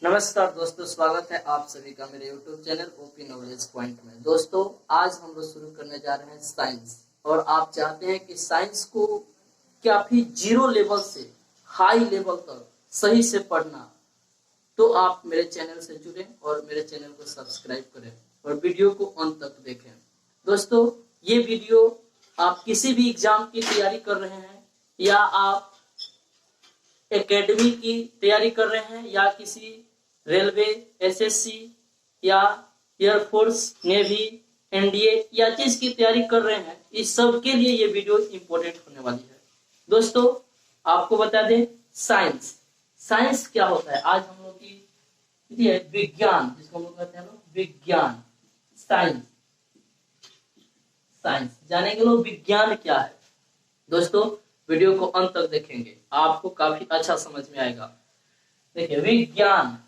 नमस्कार दोस्तों, स्वागत है आप सभी का मेरे YouTube channel OP knowledge point में। दोस्तों, आज हम लोग शुरू करने जा रहे हैं साइंस। और आप चाहते हैं कि साइंस को काफी जीरो लेवल से हाई लेवल तक सही से पढ़ना, तो आप मेरे चैनल से जुड़ें और मेरे चैनल को सब्सक्राइब करें और वीडियो को अंत तक देखें। दोस्तों, ये वीडियो आप किसी भी एग्जाम की तैयारी कर रहे हैं या आप एकेडमी की तैयारी कर रहे हैं या किसी रेलवे, एसएससी या एयरफोर्स, नेवी, एनडीए या चीज की तैयारी कर रहे हैं, इस सब के लिए ये वीडियो इंपॉर्टेंट होने वाली है। दोस्तों, आपको बता दें, साइंस क्या होता है। आज हम लोग की विज्ञान, जिसको हम लोग कहते हैं विज्ञान, साइंस जानेंगे लोग विज्ञान क्या है। दोस्तों, वीडियो को अंत तक देखेंगे, आपको काफी अच्छा समझ में आएगा। देखिए, विज्ञान,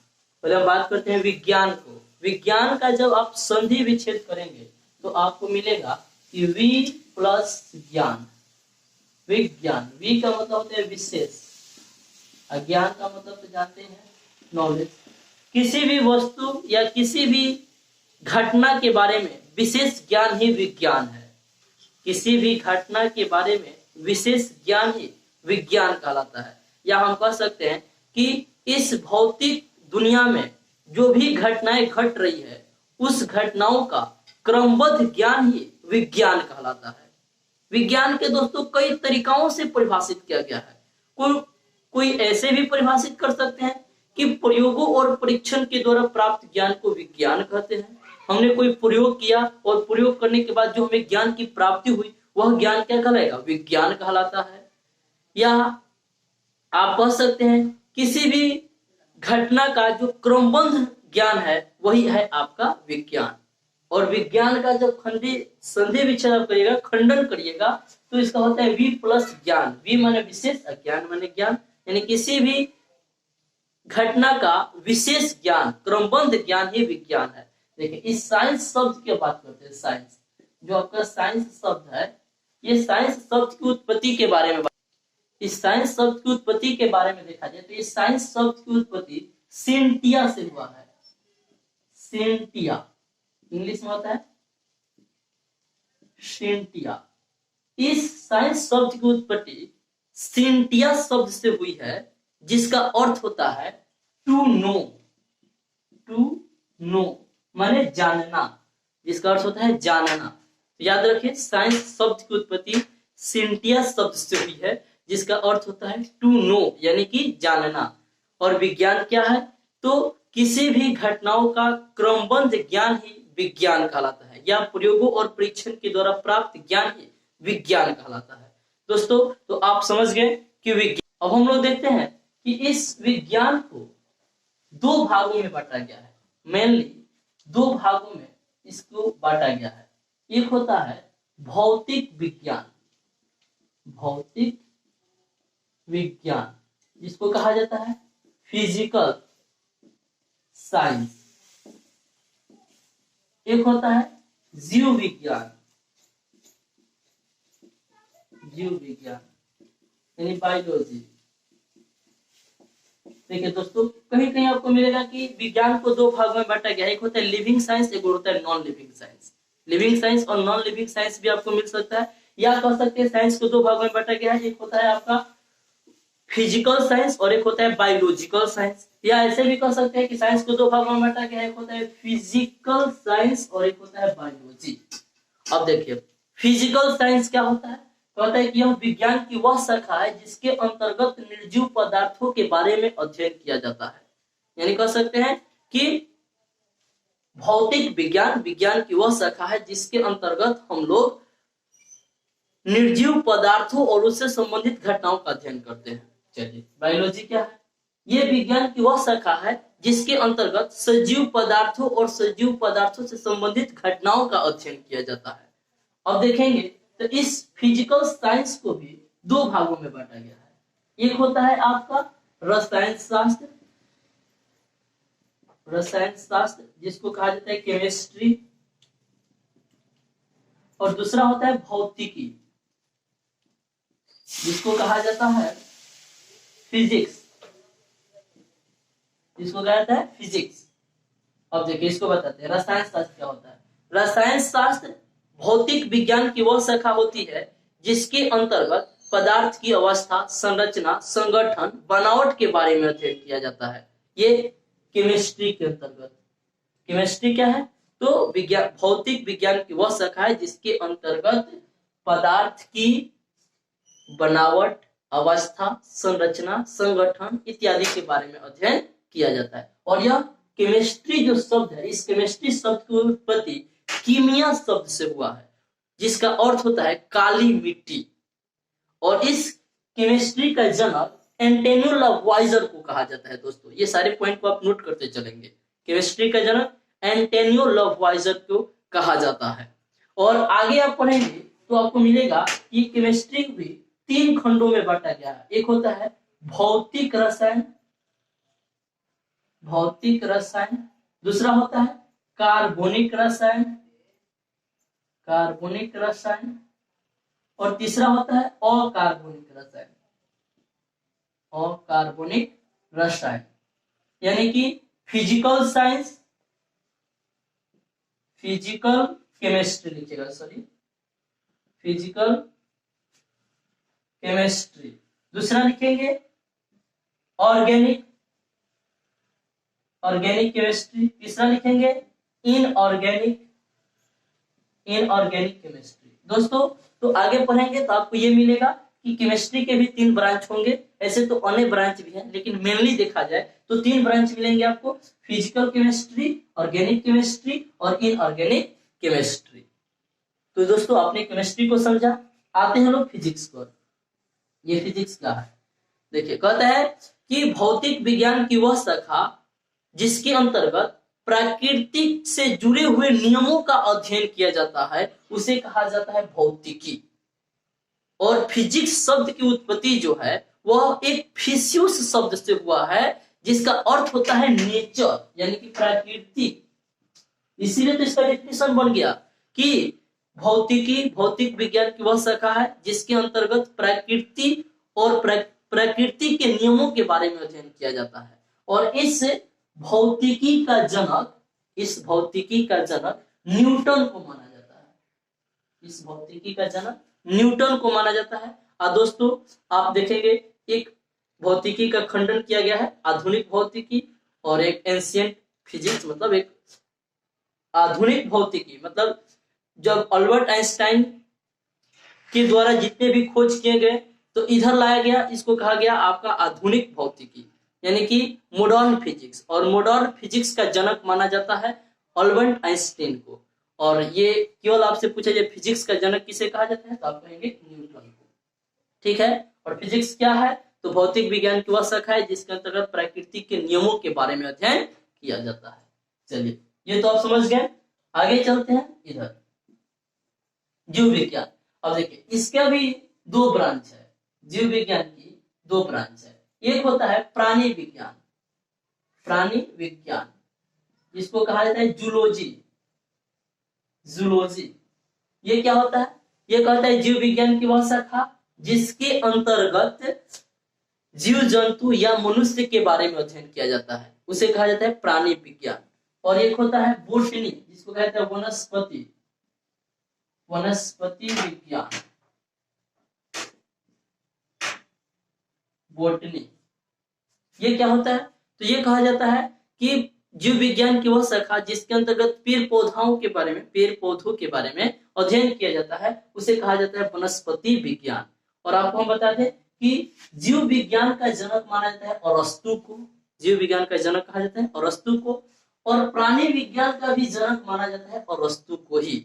पहले हम बात करते हैं विज्ञान को। विज्ञान का जब आप संधि विच्छेद करेंगे तो आपको मिलेगा कि वी प्लस ज्ञान। विज्ञान, वी का मतलब होता है विशेष, अज्ञान का मतलब तो जानते हैं नॉलेज। किसी भी वस्तु या किसी भी घटना के बारे में विशेष ज्ञान ही विज्ञान है। किसी भी घटना के बारे में विशेष ज्ञान ही विज्ञान कहलाता है। या हम कह सकते हैं कि इस भौतिक दुनिया में जो भी घटनाएं घट रही है, उस घटनाओं का क्रमबद्ध ज्ञान ही विज्ञान कहलाता है। विज्ञान के दोस्तों कई तरीकाओं से परिभाषित किया गया है। कोई ऐसे भी परिभाषित कर सकते हैं कि प्रयोगों और परीक्षण के द्वारा प्राप्त ज्ञान को विज्ञान कहते हैं। हमने कोई प्रयोग किया और प्रयोग करने के बाद जो हमें ज्ञान की प्राप्ति हुई, वह ज्ञान क्या कहलाएगा? विज्ञान कहलाता है। या आप कह सकते हैं किसी भी घटना का जो क्रमबद्ध ज्ञान है, वही है आपका विज्ञान। और विज्ञान का जब संधि विच्छेद करिएगा, खंडन करिएगा, तो इसका होता है वी प्लस ज्ञान। वी माने विशेष, अज्ञान माने ज्ञान। यानी किसी भी घटना का विशेष ज्ञान, क्रमबद्ध ज्ञान ही विज्ञान है। देखिए, इस साइंस शब्द की बात करते हैं। साइंस, जो आपका साइंस शब्द है, ये साइंस शब्द की उत्पत्ति के बारे में, इस साइंस शब्द की उत्पत्ति के बारे में देखा जाए तो इस साइंस शब्द की उत्पत्ति सिंटिया से हुआ है। सिंटिया इंग्लिश में होता है सिंटिया। इस साइंस शब्द की उत्पत्ति सिंटिया शब्द से हुई है, जिसका अर्थ होता है टू नो। टू नो माने जानना, जिसका अर्थ होता है जानना। तो याद रखिए, साइंस शब्द की उत्पत्ति सिंटिया शब्द से हुई है, जिसका अर्थ होता है टू नो, यानी कि जानना। और विज्ञान क्या है? तो किसी भी घटनाओं का क्रमबद्ध ज्ञान ही विज्ञान कहलाता है, या प्रयोगों और परीक्षण के द्वारा प्राप्त ज्ञान ही विज्ञान कहलाता है। दोस्तों, तो आप समझ गए कि विज्ञान। अब हम लोग देखते हैं कि इस विज्ञान को दो भागों में बांटा गया है। मेनली दो भागों में इसको बांटा गया है। एक होता है भौतिक विज्ञान, भौतिक विज्ञान, जिसको कहा जाता है फिजिकल साइंस। एक होता है जीव विज्ञान, जीव विज्ञान यानी बायोलॉजी। देखिए दोस्तों, कहीं कहीं आपको मिलेगा कि विज्ञान को दो भागों में बांटा गया है। एक होता है लिविंग साइंस, एक होता है non living science. Living science और नॉन लिविंग साइंस भी आपको मिल सकता है। या कह सकते हैं साइंस को दो भागों में बांटा गया है। एक होता है आपका फिजिकल साइंस और एक होता है बायोलॉजिकल साइंस। या ऐसे भी कह सकते हैं कि साइंस को दो भागों में बांटा गया है। एक होता है फिजिकल साइंस और एक होता है बायोलॉजी। अब देखिए, फिजिकल साइंस क्या होता है? कहता है कि यह विज्ञान की वह शाखा है जिसके अंतर्गत निर्जीव पदार्थों के बारे में अध्ययन किया जाता है। यानी कह सकते हैं कि भौतिक विज्ञान विज्ञान की वह शाखा है जिसके अंतर्गत हम लोग निर्जीव पदार्थों और उससे संबंधित घटनाओं का अध्ययन करते हैं। चलिए, बायोलॉजी क्या है? यह विज्ञान की वह शाखा है जिसके अंतर्गत सजीव पदार्थों और सजीव पदार्थों से संबंधित घटनाओं का अध्ययन किया जाता है। अब देखेंगे तो इस फिजिकल साइंस को भी दो भागों में बांटा गया है। एक होता है आपका रसायन शास्त्र, रसायन शास्त्र जिसको कहा जाता है केमिस्ट्री, और दूसरा होता है भौतिकी, जिसको कहा जाता है फिजिक्स। इसको कहा जाता है फिजिक्स। अब देखिए इसको बताते हैं रसायन शास्त्र क्या होता है। रसायन शास्त्र भौतिक विज्ञान की वह शाखा होती है जिसके अंतर्गत पदार्थ की अवस्था, संरचना, संगठन, बनावट के बारे में अध्ययन किया जाता है। ये केमिस्ट्री के अंतर्गत। केमिस्ट्री क्या है? तो विज्ञान, भौतिक विज्ञान की वह शाखा है जिसके अंतर्गत पदार्थ की बनावट, अवस्था, संरचना, संगठन इत्यादि के बारे में अध्ययन किया जाता है। और यह केमिस्ट्री जो शब्द है, इस केमिस्ट्री शब्द की उत्पत्ति कीमिया शब्द से हुआ है जिसका अर्थ होता है काली मिट्टी। और इस केमिस्ट्री का जनक एंटोनियो लावॉइजर को कहा जाता है। दोस्तों ये सारे पॉइंट को आप नोट करते चलेंगे। केमिस्ट्री का जनक एंटोनियो लावॉइजर को कहा जाता है। और आगे आप पढ़ेंगे तो आपको मिलेगा कि केमिस्ट्री भी 3 खंडों में बांटा गया है। एक होता है भौतिक रसायन, भौतिक रसायन, दूसरा होता है कार्बनिक रसायन, कार्बनिक रसायन, और तीसरा होता है अकार्बनिक रसायन, अकार्बनिक रसायन। यानी कि फिजिकल साइंस, फिजिकल केमिस्ट्री लिखिएगा, सॉरी फिजिकल केमिस्ट्री। दूसरा लिखेंगे ऑर्गेनिक, ऑर्गेनिक केमिस्ट्री। तीसरा लिखेंगे इनऑर्गेनिक, इनऑर्गेनिक केमिस्ट्री। दोस्तों तो आगे पढ़ेंगे तो आपको ये मिलेगा कि केमिस्ट्री के भी 3 ब्रांच होंगे। ऐसे तो अन्य ब्रांच भी हैं, लेकिन मेनली देखा जाए तो 3 ब्रांच मिलेंगे आपको, फिजिकल केमिस्ट्री, ऑर्गेनिक केमिस्ट्री और इनऑर्गेनिक केमिस्ट्री। तो दोस्तों आपने केमिस्ट्री को समझा। आते हैं लोग फिजिक्स को। ये फिजिक्स क्या है? देखिए कहता है कि भौतिक विज्ञान की वह शाखा जिसके अंतर्गत प्राकृतिक से जुड़े हुए नियमों का अध्ययन किया जाता है उसे कहा जाता है भौतिकी। और फिजिक्स शब्द की उत्पत्ति जो है वह एक फिजिक्स शब्द से हुआ है जिसका अर्थ होता है नेचर, यानी कि प्राकृतिक। इसीलिए तो इसका डेफिनेशन बन गया कि भौतिकी भौतिक विज्ञान की वह शाखा है जिसके अंतर्गत प्रकृति और प्रकृति के नियमों के बारे में अध्ययन किया जाता है। और इस भौतिकी का जनक, इस भौतिकी का जनक न्यूटन को माना जाता है। इस भौतिकी का जनक न्यूटन को माना जाता है। और दोस्तों आप देखेंगे एक भौतिकी का खंडन किया गया है, आधुनिक भौतिकी, और एक एंशिएंट फिजिक्स, मतलब एक आधुनिक भौतिकी, मतलब जब अल्बर्ट आइंस्टाइन के द्वारा जितने भी खोज किए गए तो इधर लाया गया, इसको कहा गया आपका आधुनिक भौतिकी, यानी कि मॉडर्न फिजिक्स। और मॉडर्न फिजिक्स का जनक माना जाता है अल्बर्ट आइंस्टाइन को। और ये केवल आपसे पूछा जाए फिजिक्स का जनक किसे कहा जाता है तो आप कहेंगे न्यूटन को। ठीक है। और फिजिक्स क्या है? तो भौतिक विज्ञान की वह शाखा है जिसके अंतर्गत प्रकृति के नियमों के बारे में अध्ययन किया जाता है। चलिए ये तो आप समझ गए। आगे चलते हैं इधर जीव विज्ञान। अब देखिए इसका भी 2 ब्रांच है, जीव विज्ञान की 2 ब्रांच है। एक होता है प्राणी विज्ञान, प्राणी विज्ञान, इसको कहा जाता है जूलॉजी, जूलॉजी। ये क्या होता है? ये कहता है जीव विज्ञान की वह शाखा जिसके अंतर्गत जीव जंतु या मनुष्य के बारे में अध्ययन किया जाता है उसे कहा जाता है प्राणी विज्ञान। और एक होता है बोटनी, जिसको कहते हैं वनस्पति, वनस्पति विज्ञान, बोटनी। ये क्या होता है? तो ये कहा जाता है कि जीव विज्ञान की वह शाखा जिसके अंतर्गत पेड़ पौधों के बारे में, पेड़ पौधों के बारे में अध्ययन किया जाता है उसे कहा जाता है वनस्पति विज्ञान। और आपको हम बता दें कि जीव विज्ञान का जनक माना जाता है अरस्तु को, जीव विज्ञान का जनक कहा जाता है अरस्तु को। और प्राणी विज्ञान का भी जनक माना जाता है अरस्तु को ही,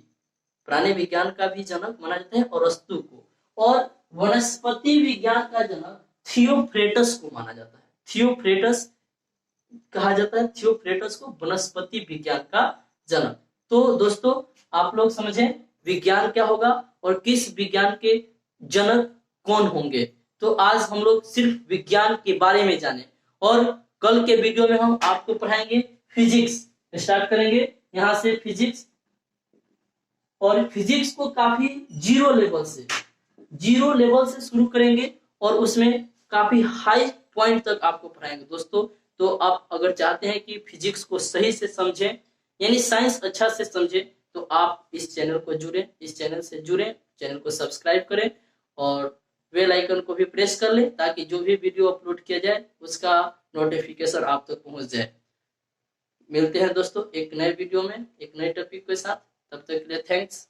प्राणी विज्ञान का भी जनक माना जाता है अरस्तु को। और वनस्पति विज्ञान का जनक थियोफ्रेटस को माना जाता है, थियोफ्रेटस कहा जाता है, थियोफ्रेटस को वनस्पति विज्ञान का जनक। तो दोस्तों आप लोग समझे विज्ञान क्या होगा और किस विज्ञान के जनक कौन होंगे। तो आज हम लोग सिर्फ विज्ञान के बारे में जाने, और कल के वीडियो में हम आपको पढ़ाएंगे फिजिक्स। स्टार्ट करेंगे यहाँ से फिजिक्स, और फिजिक्स को काफी जीरो लेवल से शुरू करेंगे और उसमें काफी हाई पॉइंट तक आपको पढ़ाएंगे दोस्तों। तो आप अगर चाहते हैं कि फिजिक्स को सही से समझें, यानी साइंस अच्छा से समझें, तो आप इस चैनल को जुड़े, इस चैनल से जुड़े, चैनल को सब्सक्राइब करें और बेल आइकन को भी प्रेस कर लें, ताकि जो भी वीडियो अपलोड किया जाए उसका नोटिफिकेशन आप तक पहुंच जाए। मिलते हैं दोस्तों एक नए वीडियो में एक नए टॉपिक के साथ, तब तक के लिए थैंक्स।